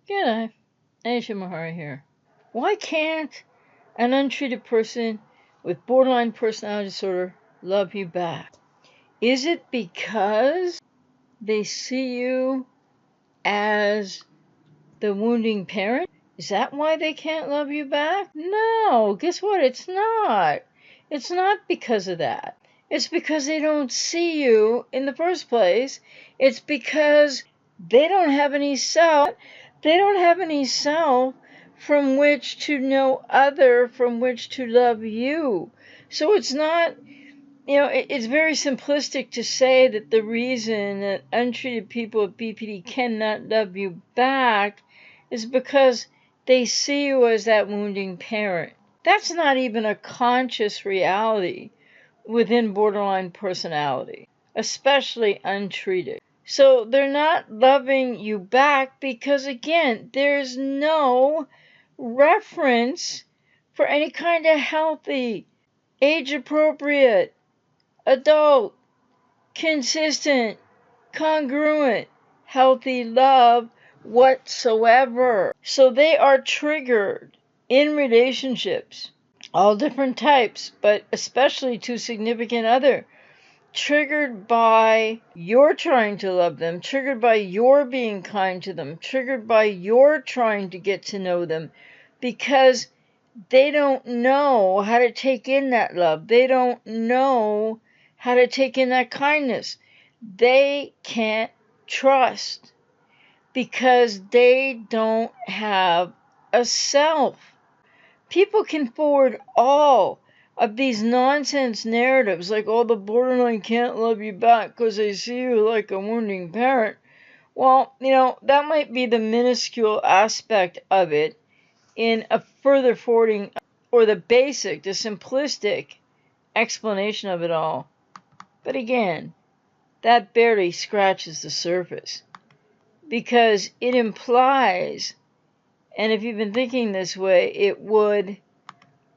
G'day, Aisha Mahari here. Why can't an untreated person with borderline personality disorder love you back? Is it because they see you as the wounding parent? Is that why they can't love you back? No, guess what? It's not. It's not because of that. It's because they don't see you in the first place. It's because they don't have any self. They don't have any self from which to know other, from which to love you. So it's not, it's very simplistic to say that the reason that untreated people with BPD cannot love you back is because they see you as that wounding parent. That's not even a conscious reality within borderline personality, especially untreated. So they're not loving you back because, again, there's no reference for any kind of healthy, age-appropriate, adult, consistent, congruent, healthy love whatsoever. So they are triggered in relationships, all different types, but especially to significant other, triggered by your trying to love them, triggered by your being kind to them, triggered by your trying to get to know them, because they don't know how to take in that love. They don't know how to take in that kindness. They can't trust because they don't have a self. People can forward all of these nonsense narratives, like, oh, the borderline can't love you back because they see you like a wounding parent. Well, that might be the minuscule aspect of it in a further forwarding, or the basic, the simplistic explanation of it all. But again, that barely scratches the surface, because it implies, and if you've been thinking this way, it would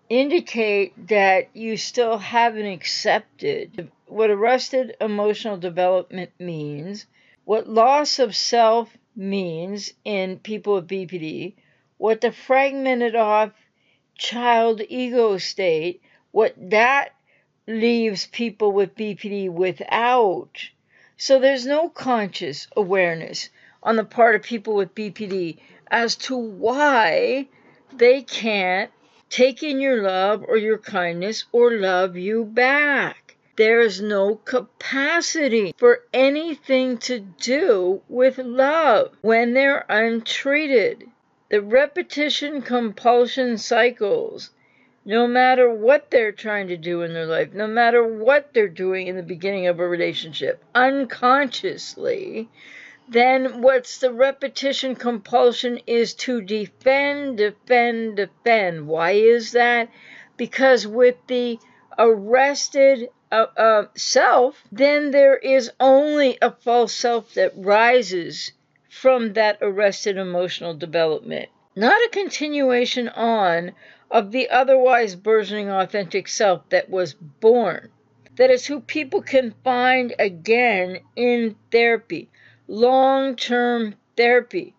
indicate that you still haven't accepted what arrested emotional development means, what loss of self means in people with BPD, what the fragmented off child ego state, what that leaves people with BPD without. So there's no conscious awareness on the part of people with BPD as to why they can't take in your love or your kindness or love you back. There is no capacity for anything to do with love when they're untreated. The repetition compulsion cycles, no matter what they're trying to do in their life, no matter what they're doing in the beginning of a relationship, unconsciously, then what's the repetition compulsion is to defend. Why is that? Because with the arrested self, then there is only a false self that rises from that arrested emotional development, not a continuation on of the otherwise burgeoning authentic self that was born. That is who people can find again in therapy. Long-term therapy.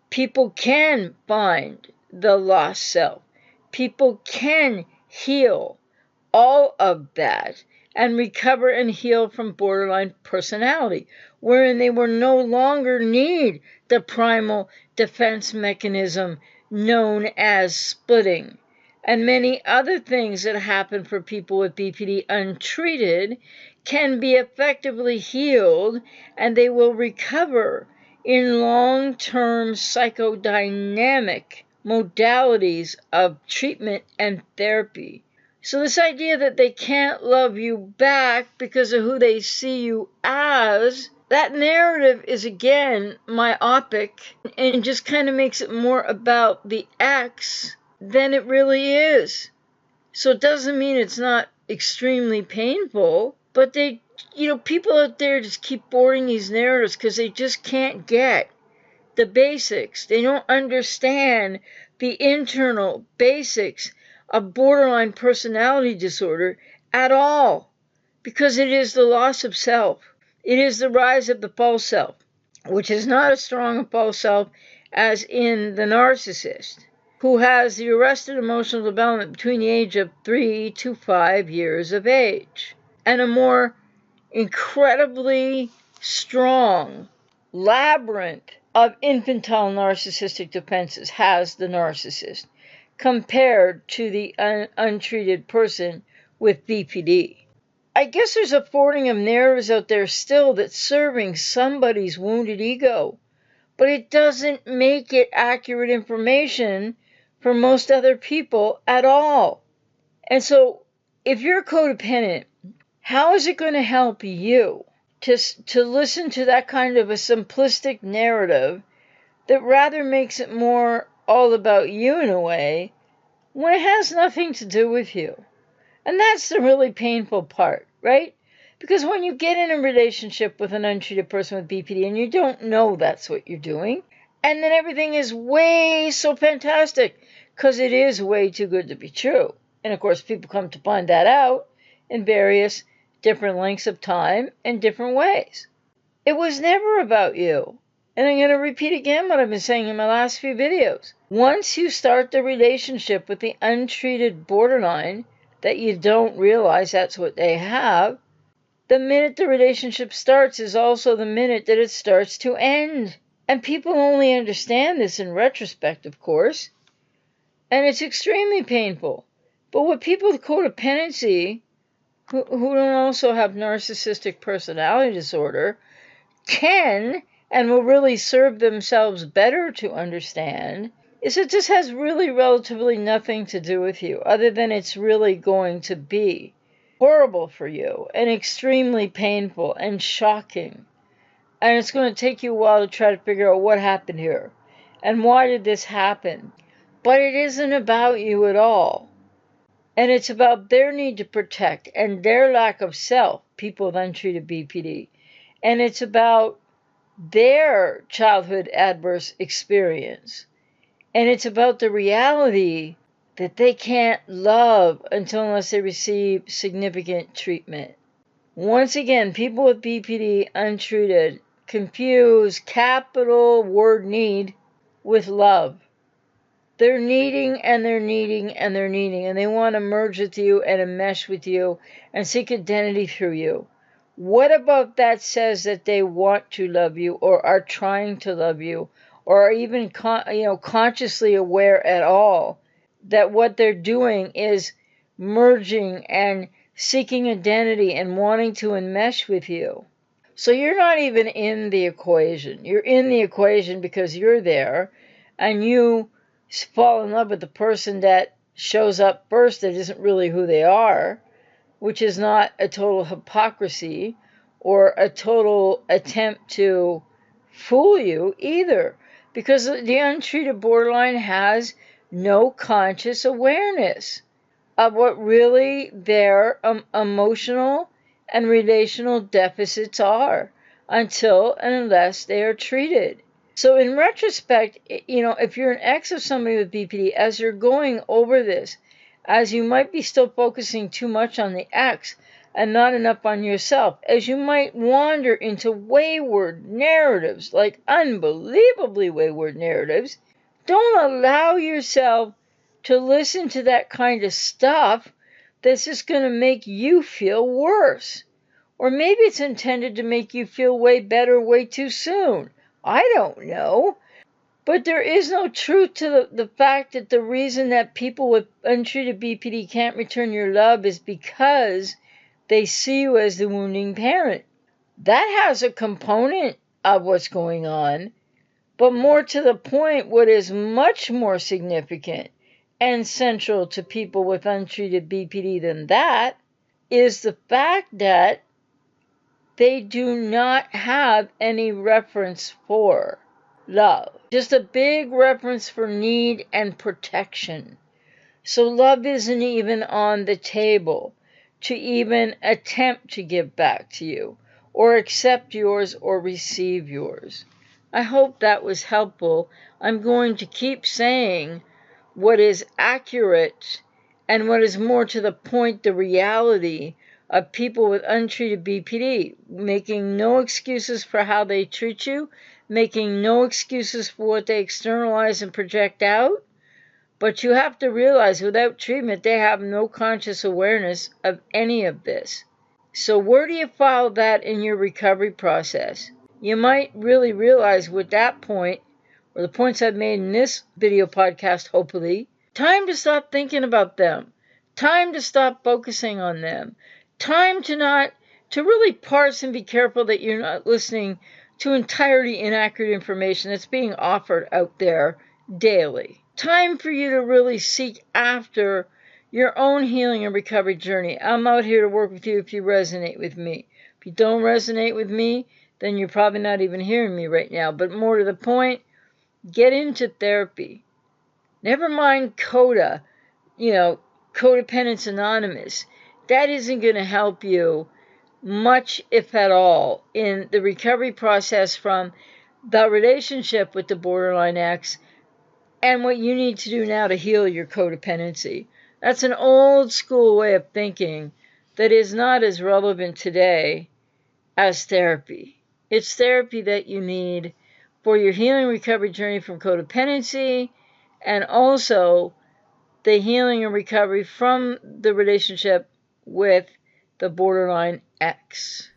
People can find the lost self. People can heal all of that and recover and heal from borderline personality, wherein they will no longer need the primal defense mechanism known as splitting, and many other things that happen for people with BPD untreated can be effectively healed, and they will recover in long-term psychodynamic modalities of treatment and therapy. So this idea that they can't love you back because of who they see you as, that narrative is, again, myopic and just kind of makes it more about the X than it really is. So it doesn't mean it's not extremely painful, but people out there just keep boarding these narratives because they just can't get the basics. They don't understand the internal basics of borderline personality disorder at all, because it is the loss of self. It is the rise of the false self, which is not as strong a false self as in the narcissist, who has the arrested emotional development between the age of 3 to 5 years of age, and a more incredibly strong labyrinth of infantile narcissistic defenses has the narcissist compared to the untreated person with BPD. I guess there's a forwarding of narratives out there still that's serving somebody's wounded ego, but it doesn't make it accurate information for most other people at all. And so, if you're codependent, how is it going to help you to listen to that kind of a simplistic narrative that rather makes it more all about you in a way when it has nothing to do with you? And that's the really painful part, right? Because when you get in a relationship with an untreated person with BPD and you don't know that's what you're doing, and then everything is way so fantastic, because it is way too good to be true. And of course, people come to find that out in various different lengths of time and different ways. It was never about you. And I'm going to repeat again what I've been saying in my last few videos. Once you start the relationship with the untreated borderline, that you don't realize that's what they have, the minute the relationship starts is also the minute that it starts to end. And people only understand this in retrospect, of course. And it's extremely painful. But with people with codependency, who don't also have narcissistic personality disorder, can and will really serve themselves better to understand, is that this has really relatively nothing to do with you, other than it's really going to be horrible for you and extremely painful and shocking. And it's going to take you a while to try to figure out what happened here and why did this happen. But it isn't about you at all. And it's about their need to protect and their lack of self, people with untreated BPD. And it's about their childhood adverse experience. And it's about the reality that they can't love unless they receive significant treatment. Once again, people with BPD untreated confuse capital word need with love. They're needing and they're needing and they're needing, and they want to merge with you and enmesh with you and seek identity through you. What about that says that they want to love you or are trying to love you or are even consciously aware at all that what they're doing is merging and seeking identity and wanting to enmesh with you? So you're not even in the equation. You're in the equation because you're there and you fall in love with the person that shows up first that isn't really who they are, which is not a total hypocrisy or a total attempt to fool you either, because the untreated borderline has no conscious awareness of what really their emotional and relational deficits are until and unless they are treated. So in retrospect, if you're an ex of somebody with BPD, as you're going over this, as you might be still focusing too much on the ex and not enough on yourself, as you might wander into wayward narratives, like unbelievably wayward narratives, don't allow yourself to listen to that kind of stuff that's just going to make you feel worse. Or maybe it's intended to make you feel way better way too soon. I don't know. But there is no truth to the fact that the reason that people with untreated BPD can't return your love is because they see you as the wounding parent. That has a component of what's going on. But more to the point, what is much more significant and central to people with untreated BPD than that is the fact that they do not have any reference for love. Just a big reference for need and protection. So love isn't even on the table to even attempt to give back to you or accept yours or receive yours. I hope that was helpful. I'm going to keep saying what is accurate and what is more to the point, the reality of people with untreated BPD, making no excuses for how they treat you, making no excuses for what they externalize and project out. But you have to realize without treatment, they have no conscious awareness of any of this. So where do you follow that in your recovery process? You might really realize with that point, or the points I've made in this video podcast, hopefully, time to stop thinking about them. Time to stop focusing on them. Time to really parse and be careful that you're not listening to entirely inaccurate information that's being offered out there daily. Time for you to really seek after your own healing and recovery journey. I'm out here to work with you if you resonate with me. If you don't resonate with me, then you're probably not even hearing me right now. But more to the point, get into therapy. Never mind CODA, Codependence Anonymous. That isn't going to help you much, if at all, in the recovery process from the relationship with the borderline ex and what you need to do now to heal your codependency. That's an old school way of thinking that is not as relevant today as therapy. It's therapy that you need for your healing recovery journey from codependency and also the healing and recovery from the relationship with the borderline ex.